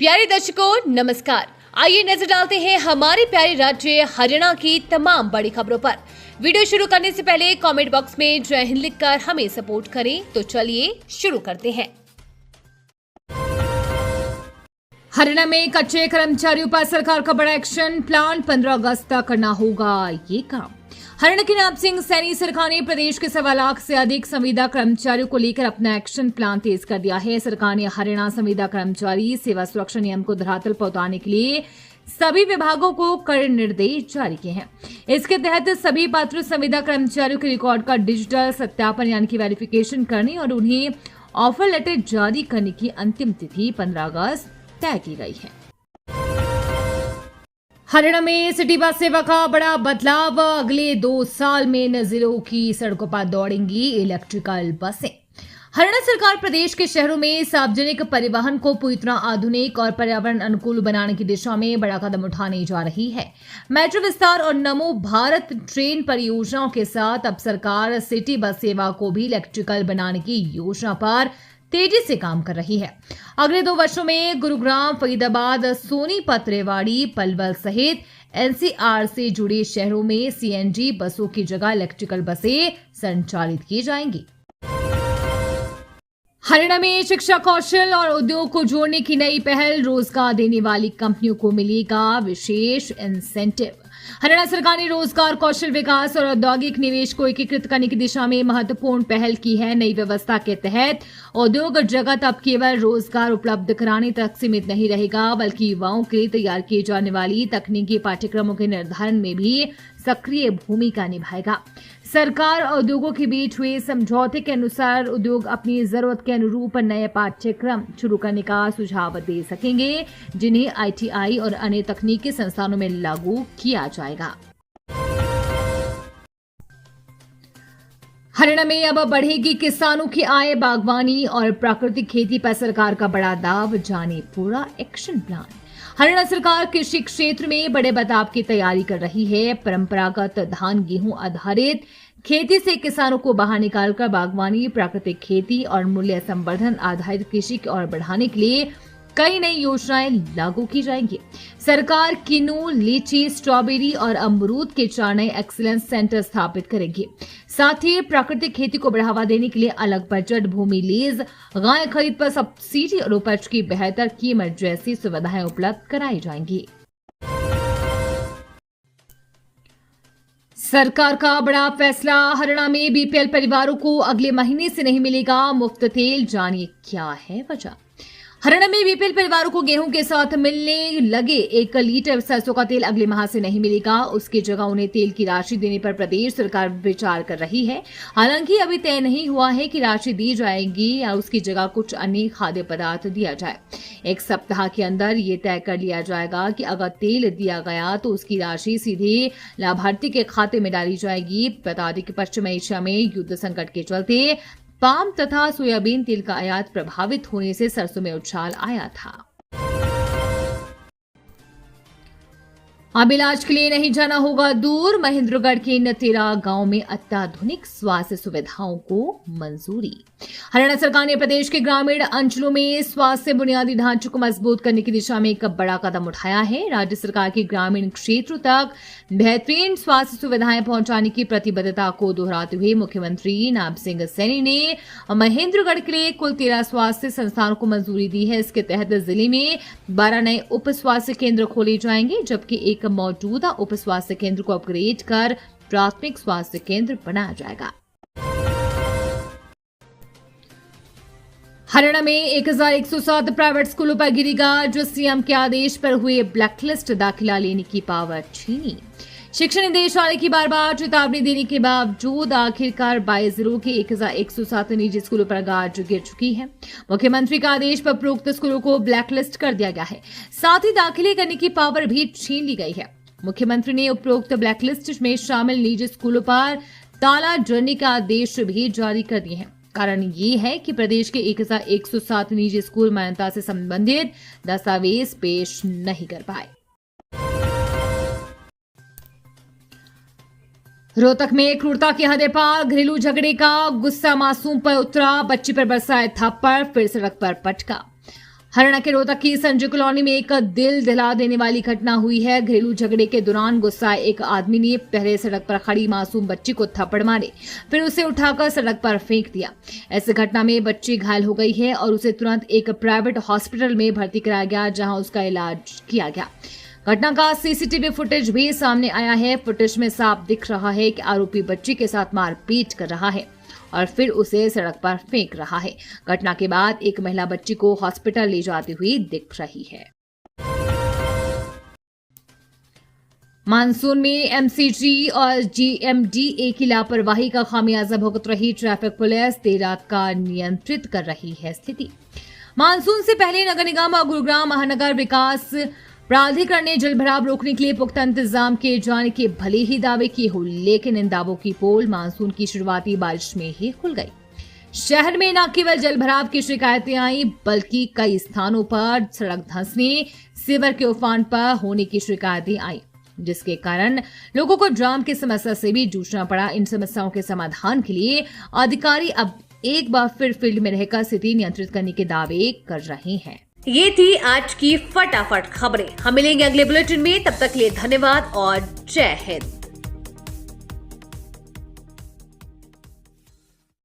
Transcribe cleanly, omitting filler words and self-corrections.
प्यारे दर्शकों नमस्कार। आइए नजर डालते हैं हमारे प्यारे राज्य हरियाणा की तमाम बड़ी खबरों पर। वीडियो शुरू करने से पहले कमेंट बॉक्स में जय हिंद लिखकर हमें सपोर्ट करें। तो चलिए शुरू करते हैं। हरियाणा में कच्चे कर्मचारियों पर सरकार का बड़ा एक्शन प्लान, 15 अगस्त तक करना होगा ये काम। हरियाणा की नायब सिंह सैनी सरकार ने प्रदेश के 1.25 लाख से अधिक संविदा कर्मचारियों को लेकर अपना एक्शन प्लान तेज कर दिया है। सरकार ने हरियाणा संविदा कर्मचारी सेवा सुरक्षा नियम को धरातल पर उतारने के लिए सभी विभागों को कड़े निर्देश जारी किए हैं। इसके तहत सभी पात्र संविदा कर्मचारियों के रिकॉर्ड का डिजिटल सत्यापन यानी कि वेरिफिकेशन करने और उन्हें ऑफर लेटर जारी करने की अंतिम तिथि 15 अगस्त तय की गई है। हरियाणा में सिटी बस सेवा का बड़ा बदलाव, अगले 2 साल में इन जिलों की सड़कों पर दौड़ेंगी इलेक्ट्रिकल बसें। हरियाणा सरकार प्रदेश के शहरों में सार्वजनिक परिवहन को पूरी तरह आधुनिक और पर्यावरण अनुकूल बनाने की दिशा में बड़ा कदम उठाने जा रही है। मेट्रो विस्तार और नमो भारत ट्रेन परियोजनाओं के साथ अब सरकार सिटी बस सेवा को भी इलेक्ट्रिकल बनाने की योजना पर तेजी से काम कर रही है। अगले 2 वर्षों में गुरुग्राम, फरीदाबाद, सोनीपत, रेवाड़ी, पलवल सहित एनसीआर से जुड़े शहरों में सीएनजी बसों की जगह इलेक्ट्रिकल बसें संचालित की जाएंगी। हरियाणा में शिक्षा, कौशल और उद्योग को जोड़ने की नई पहल, रोजगार देने वाली कंपनियों को मिलेगा विशेष इंसेंटिव। हरियाणा सरकार ने रोजगार, कौशल विकास और औद्योगिक निवेश को एकीकृत करने की दिशा में महत्वपूर्ण पहल की है। नई व्यवस्था के तहत उद्योग जगत अब केवल रोजगार उपलब्ध कराने तक सीमित नहीं रहेगा, बल्कि युवाओं के लिए तैयार किए जाने वाली तकनीकी पाठ्यक्रमों के निर्धारण में भी सक्रिय भूमिका निभाएगा। सरकार और उद्योगों के बीच हुए समझौते के अनुसार उद्योग अपनी जरूरत के अनुरूप नए पाठ्यक्रम शुरू करने का सुझाव दे सकेंगे, जिन्हें आईटीआई और अन्य तकनीकी संस्थानों में लागू किया जाएगा। हरियाणा में अब बढ़ेगी किसानों की आय, बागवानी और प्राकृतिक खेती पर सरकार का बड़ा दाव, जाने पूरा एक्शन प्लान। हरियाणा सरकार कृषि क्षेत्र में बड़े बदलाव की तैयारी कर रही है। परंपरागत धान गेहूं आधारित खेती से किसानों को बाहर निकालकर बागवानी, प्राकृतिक खेती और मूल्य संवर्धन आधारित कृषि की ओर बढ़ाने के लिए कई नई योजनाएं लागू की जाएंगी। सरकार किन्नू, लीची, स्ट्रॉबेरी और अमरूद के 4 नए एक्सीलेंस सेंटर स्थापित करेगी। साथ ही प्राकृतिक खेती को बढ़ावा देने के लिए अलग बजट, भूमि लीज, गाय खरीद पर सब्सिडी और उपज की बेहतर कीमत जैसी सुविधाएं उपलब्ध कराई जाएंगी। सरकार का बड़ा फैसला, हरियाणा में बीपीएल परिवारों को अगले महीने से नहीं मिलेगा मुफ्त तेल, जानिए क्या है वजह। हरियाणा में बीपीएल परिवारों को गेहूं के साथ मिलने लगे 1 लीटर सरसों का तेल अगले माह से नहीं मिलेगा। उसकी जगह उन्हें तेल की राशि देने पर प्रदेश सरकार विचार कर रही है। हालांकि अभी तय नहीं हुआ है कि राशि दी जाएगी या उसकी जगह कुछ अन्य खाद्य पदार्थ दिया जाए। 1 सप्ताह के अंदर ये तय कर लिया जाएगा कि अगर तेल दिया गया तो उसकी राशि सीधे लाभार्थी के खाते में डाली जाएगी। बता दें कि पश्चिम एशिया में युद्ध संकट के चलते पाम तथा सोयाबीन तेल का आयात प्रभावित होने से सरसों में उछाल आया था। अब इलाज के लिए नहीं जाना होगा दूर, महेंद्रगढ़ के नतेरा गांव में अत्याधुनिक स्वास्थ्य सुविधाओं को मंजूरी। हरियाणा सरकार ने प्रदेश के ग्रामीण अंचलों में स्वास्थ्य बुनियादी ढांचे को मजबूत करने की दिशा में एक बड़ा कदम उठाया है। राज्य सरकार की ग्रामीण क्षेत्रों तक बेहतरीन स्वास्थ्य सुविधाएं पहुंचाने की प्रतिबद्धता को दोहराते हुए मुख्यमंत्री नायब सिंह सैनी ने महेंद्रगढ़ के लिए कुल 13 स्वास्थ्य संस्थानों को मंजूरी दी है। इसके तहत जिले में 12 नए उप स्वास्थ्य केंद्र खोले जाएंगे, जबकि एक मौजूदा उप स्वास्थ्य केंद्र को अपग्रेड कर प्राथमिक स्वास्थ्य केंद्र बनाया जाएगा। हरियाणा में 1107 प्राइवेट स्कूलों पर गिरेगा जो सीएम के आदेश पर हुए ब्लैकलिस्ट, दाखिला लेने की पावर छीनी। शिक्षा निदेशालय की बार-बार चेतावनी देने के बावजूद आखिरकार 22 जिलों के 1107 निजी स्कूलों पर गाज गिर चुकी है। मुख्यमंत्री का आदेश पर उपरोक्त स्कूलों को ब्लैकलिस्ट कर दिया गया है, साथ ही दाखिले करने की पावर भी छीन ली गई है। मुख्यमंत्री ने उपरोक्त ब्लैकलिस्ट में शामिल निजी स्कूलों पर ताला जड़ने का आदेश भी जारी कर दिए हैं। कारण ये है कि प्रदेश के 1107 निजी स्कूल मान्यता से संबंधित दस्तावेज पेश नहीं कर पाए। रोहतक में क्रूरता की हदें पार, घरेलू झगड़े का गुस्सा मासूम पर उतरा, बच्ची पर बरसाए थप्पड़, फिर सड़क पर पटका। हरियाणा के रोहतक की संजय कॉलोनी में एक दिल दहला देने वाली घटना हुई है। घरेलू झगड़े के दौरान गुस्साए एक आदमी ने पहले सड़क पर खड़ी मासूम बच्ची को थप्पड़ मारे, फिर उसे उठाकर सड़क पर फेंक दिया। ऐसी घटना में बच्ची घायल हो गई है और उसे तुरंत एक प्राइवेट हॉस्पिटल में भर्ती कराया गया, जहां उसका इलाज किया गया। घटना का सीसीटीवी फुटेज भी सामने आया है। फुटेज में साफ दिख रहा है कि आरोपी बच्ची के साथ मारपीट कर रहा है और फिर उसे सड़क पर फेंक रहा है। घटना के बाद एक महिला बच्ची को हॉस्पिटल ले जाती हुई दिख रही है। मानसून में एमसीजी और जीएमडीए की लापरवाही का खामियाजा भुगत रही ट्रैफिक पुलिस देर रात का नियंत्रित कर रही है स्थिति। मानसून से पहले नगर निगम और गुरुग्राम महानगर विकास प्राधिकरण ने जलभराव रोकने के लिए पुख्ता इंतजाम किए जाने के भले ही दावे किए हो, लेकिन इन दावों की पोल मानसून की शुरुआती बारिश में ही खुल गई। शहर में न केवल जलभराव की शिकायतें आई, बल्कि कई स्थानों पर सड़क धंसने, सीवर के उफान पर होने की शिकायतें आई, जिसके कारण लोगों को जाम की समस्या से भी जूझना पड़ा। इन समस्याओं के समाधान के लिए अधिकारी अब एक बार फिर फील्ड में रहकर स्थिति नियंत्रित करने के दावे कर रहे हैं। ये थी आज की फटाफट खबरें। हम मिलेंगे अगले बुलेटिन में, तब तक के लिए धन्यवाद और जय हिंद।